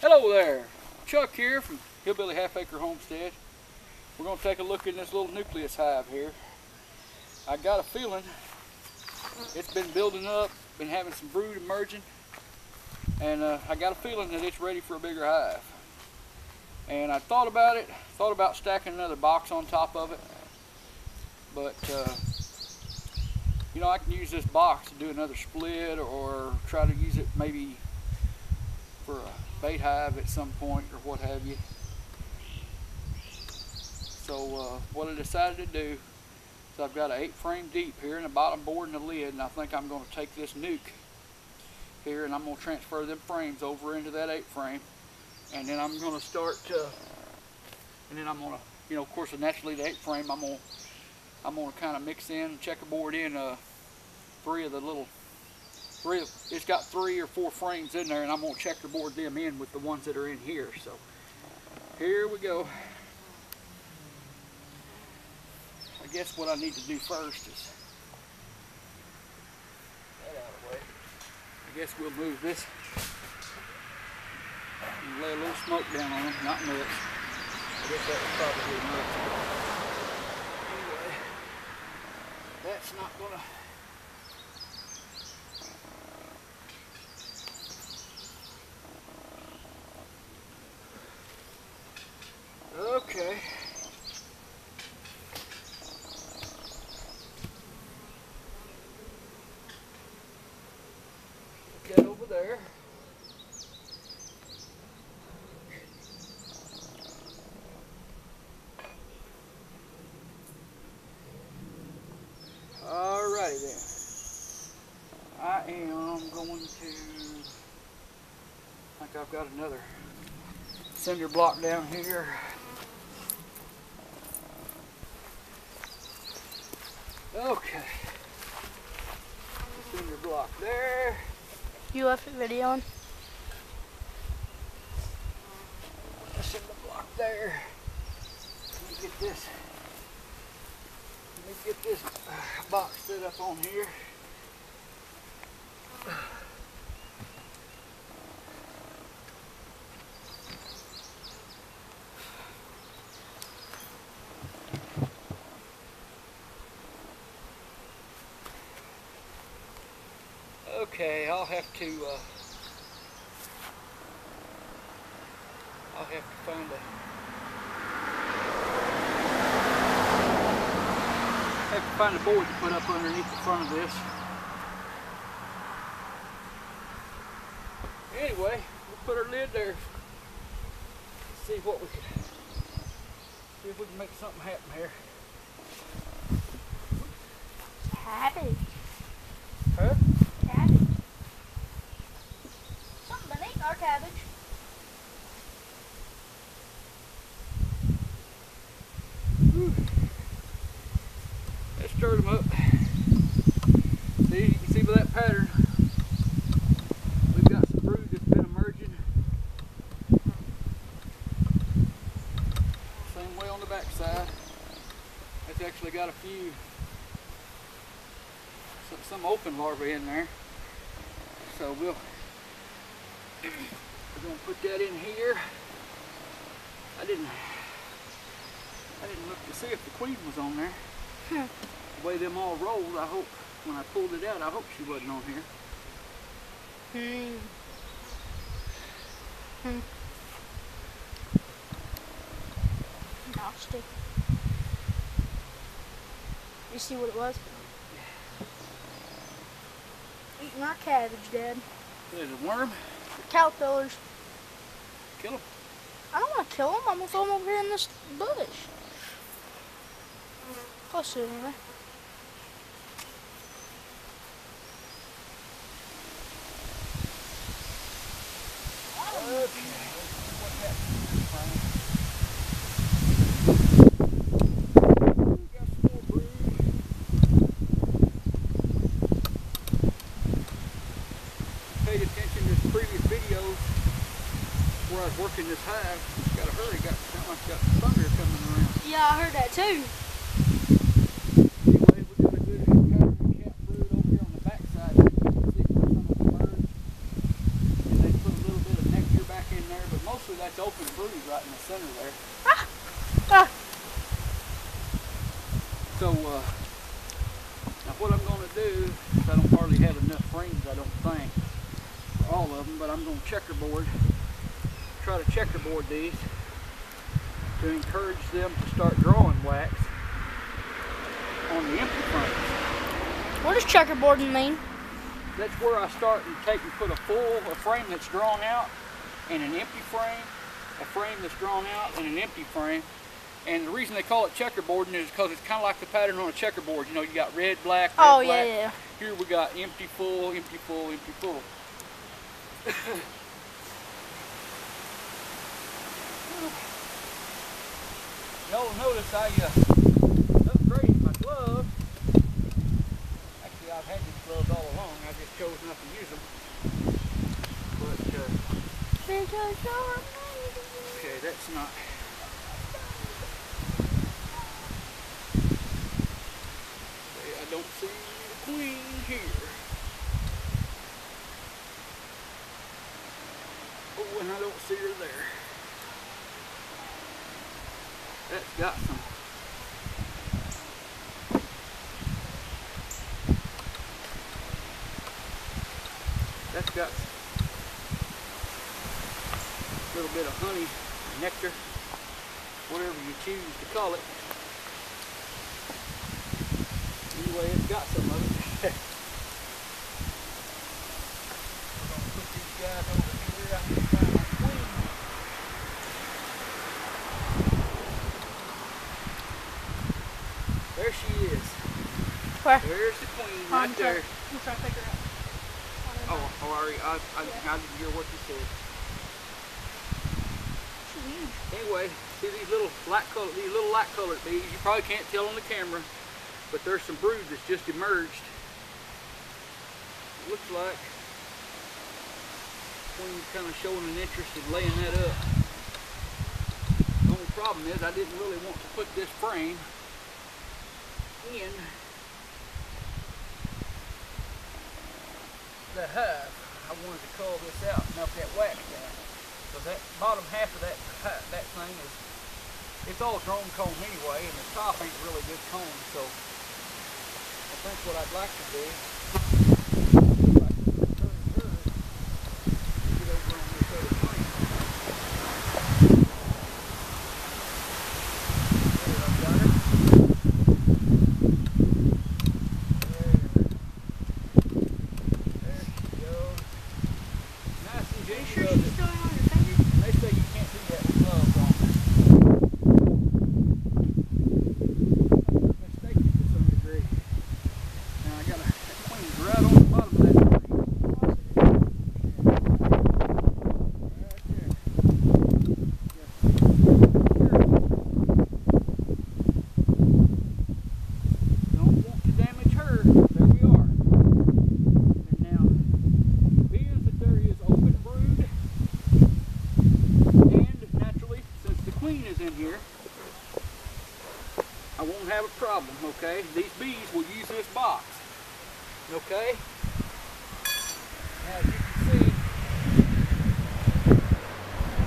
Hello there, Chuck here from Hillbilly Half Acre Homestead. We're going to take a look in this little nucleus hive here. I got a feeling it's been building up, been having some brood emerging, and I got a feeling that it's ready for a bigger hive. And I thought about stacking another box on top of it, but you know, I can use this box to do another split or try to use it maybe for a bait hive at some point or what have you. So what I decided to do is I've got an 8-frame deep here in the bottom board and the lid, and I think I'm going to take this nuke here and I'm going to transfer them frames over into that 8-frame, and then I'm going to start and then I'm going to, you know, of course naturally the 8-frame I'm going to kind of mix in, checkerboard in it's got 3 or 4 frames in there, and I'm going to checkerboard them in with the ones that are in here. So here we go. I guess what I need to do first is that out of the way. I guess we'll move this and lay a little smoke down on them, not much. I guess that was probably much. Anyway, that's not gonna. Okay. Put that over there. Alrighty then. I am going to, I think I've got another cinder block down here. Okay. Cinder block there. You left the video on? Cinder block there. Let me get this box set up on here. Okay, I'll have to find a board to put up underneath the front of this. Anyway, we'll put our lid there. See if we can make something happen here. Cabbage. Huh? Cabbage. Something beneath our cabbage. Whew. Let's stir them up. See, you can see by that pattern, we've got some brood that's been emerging. Same way on the back side. It's actually got a few, some open larvae in there. So we're going to put that in here. I didn't look to see if the queen was on there. The way them all rolled, I hope, when I pulled it out, I hope she wasn't on here. Nasty. You see what it was? Eating our cabbage, Dad. There's a worm. Caterpillars. Kill them. I don't want to kill them. I'm going to throw them over here in this bush. Close to it anyway. Okay. What happened? We got some more brood. Paid attention to the previous videos where I was working this hive. Gotta hurry. Sound like got thunder coming around. Yeah, I heard that too. Anyway, we got a good pattern of cat brood over here on the back side. You can see where some of them merged. And they put a little bit of nectar back in there, but center there. Ah! Ah! So, now what I'm going to do is I don't hardly have enough frames, I don't think, for all of them, but I'm going to try to checkerboard these to encourage them to start drawing wax on the empty frames. What does checkerboarding mean? That's where I start and put a frame that's drawn out and an empty frame, a frame that's drawn out and an empty frame. And the reason they call it checkerboarding is because it's kind of like the pattern on a checkerboard. You know, you got red, black, red, oh, black. yeah. Here we got empty, full, empty, full, empty, full. Y'all notice I upgraded my gloves. Actually, I've had these gloves all along. I just chose not to use them. But, okay, that's not... Okay, I don't see the queen here. Oh, and I don't see her there. That's got some. That's got a little bit of honey, nectar, whatever you choose to call it. Anyway, it's got some of it. We're going to put these guys over here. I need to find my queen. There she is. Where? There's the queen right there. I'm trying to figure out. Oh, I didn't hear what you said. Anyway, see these little light colored bees. You probably can't tell on the camera, but there's some brood that's just emerged. It looks like queen's kind of showing an interest in laying that up. The only problem is I didn't really want to put this frame in the hive. I wanted to cull this out and melt that wax down. So that bottom half of that thing is, it's all drone comb anyway, and the top ain't really good comb. So I think what I'd like to do is get over on this other frame. There, I've got her. There she goes. Nice and Are you gentle. sure she's still on your finger? They say you can't do that with gloves on. Mistaken to some degree. Now I got that queen's right on the bottom of that tree. Right there. Don't want to damage her. There we are. And now, being that there is open brood, and naturally, since the queen is in here, I won't have a problem, okay? These bees will use this box, okay? Now, as you can see,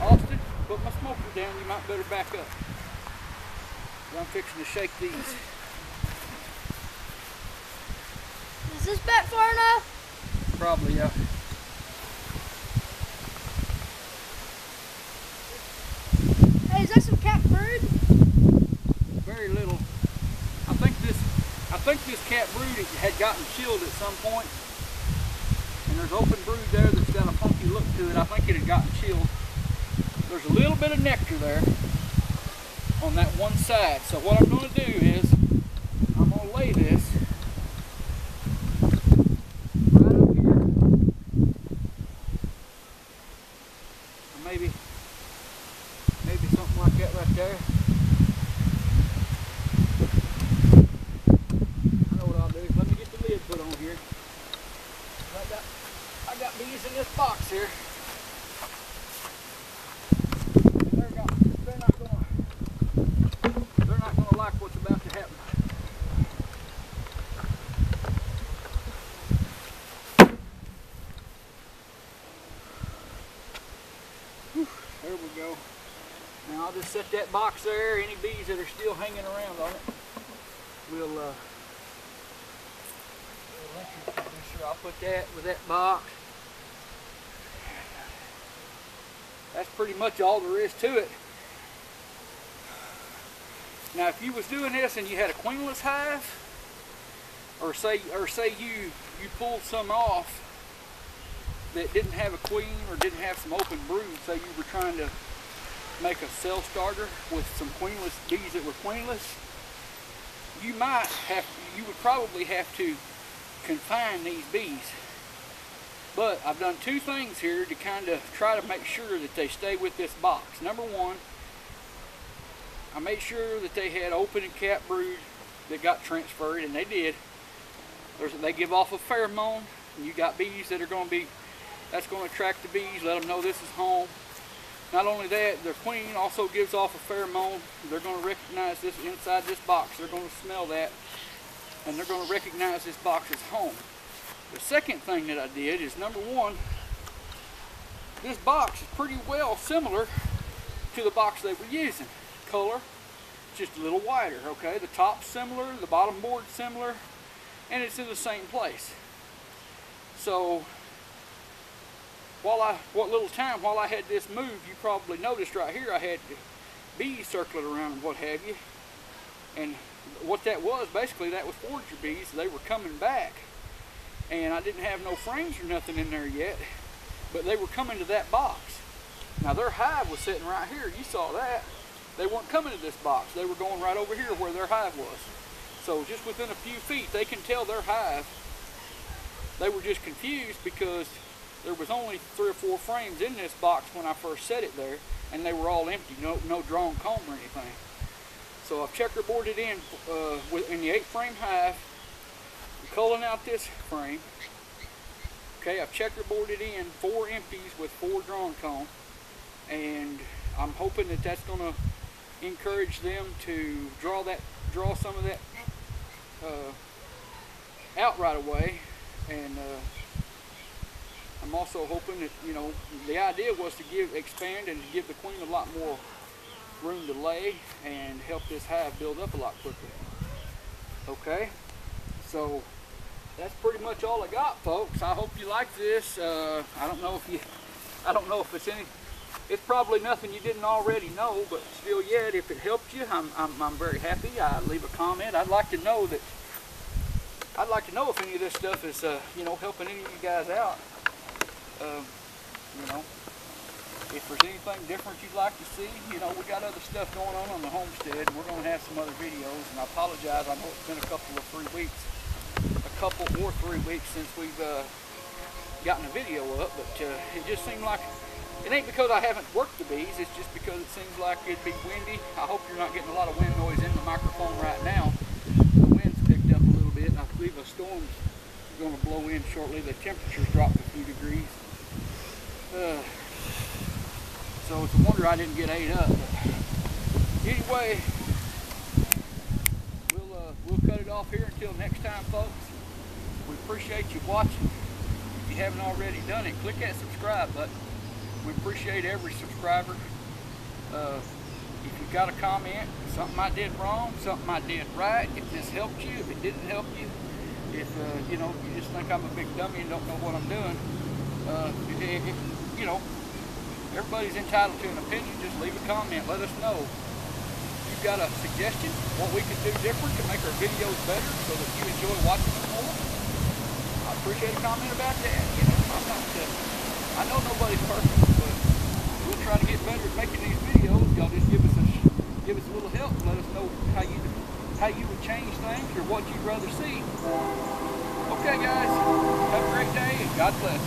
Austin, put my smoker down, you might better back up. I'm fixing to shake these. Is this back far enough? Probably, yeah. Hey, is that some cat brood? Very little. I think this cat brood had gotten chilled at some point, and there's open brood there that's got a funky look to it. I think it had gotten chilled. There's a little bit of nectar there on that one side. So what I'm going to do is I'm going to lay this right up here, or maybe something like that right there. I know what I'll do. Let me get the lid put on here. I got bees in this box here. They're not gonna like what's about to happen. box there, any bees that are still hanging around on it, we'll I'll put that with that box. That's pretty much all there is to it. Now, if you was doing this and you had a queenless hive, or say you pulled some off that didn't have a queen or didn't have some open brood, say you were trying to make a cell starter with some queenless bees that were queenless, you would probably have to confine these bees. But I've done two things here to kind of try to make sure that they stay with this box. Number one, I made sure that they had open and capped brood that got transferred, and they did. They give off a pheromone, and you got bees that are going to be, that's going to attract the bees, let them know this is home. Not only that, their queen also gives off a pheromone. They're going to recognize this inside this box. They're going to smell that, and they're going to recognize this box as home. The second thing that I did is, number one, this box is pretty well similar to the box they were using. Color, just a little wider, okay? The top's similar, the bottom board's similar, and it's in the same place. So, while I had this moved, you probably noticed right here I had bees circling around and what have you. And what that was, basically, that was forager bees. They were coming back. And I didn't have no frames or nothing in there yet, but they were coming to that box. Now their hive was sitting right here. You saw that. They weren't coming to this box. They were going right over here where their hive was. So just within a few feet, they can tell their hive. They were just confused because there was only 3 or 4 frames in this box when I first set it there, and they were all empty, no drawn comb or anything. So I've checkerboarded in the 8-frame hive. I'm culling out this frame. Okay, I've checkerboarded in 4 empties with 4 drawn comb, and I'm hoping that that's going to encourage them to draw some of that out right away. And I'm also hoping that, you know, the idea was to expand and give the queen a lot more room to lay and help this hive build up a lot quicker. Okay, so that's pretty much all I got, folks. I hope you like this. I don't know if it's probably nothing you didn't already know, but still yet, if it helped you, I'm very happy. Leave a comment. I'd like to know if any of this stuff is you know, helping any of you guys out. You know, if there's anything different you'd like to see, you know, we got other stuff going on the homestead, and we're going to have some other videos. And I apologize, I know it's been a couple or 3 weeks since we've gotten a video up, but it just seemed like, it ain't because I haven't worked the bees, it's just because it seems like it'd be windy. I hope you're not getting a lot of wind noise in the microphone right now. The wind's picked up a little bit, and I believe a storm's going to blow in shortly. The temperature's dropped a few degrees. So it's a wonder I didn't get ate up. But anyway, we'll cut it off here until next time, folks. We appreciate you watching. If you haven't already done it, click that subscribe button. We appreciate every subscriber. If you've got a comment, something I did wrong, something I did right, if this helped you, if it didn't help you, if you know, you just think I'm a big dummy and don't know what I'm doing, you know, everybody's entitled to an opinion. Just leave a comment, let us know. If you've got a suggestion, what we can do different to make our videos better so that you enjoy watching them more, I appreciate a comment about that. You know, I know nobody's perfect, but we'll try to get better at making these videos. Y'all just give us a little help and let us know how you would change things or what you'd rather see. Okay, guys, have a great day and God bless.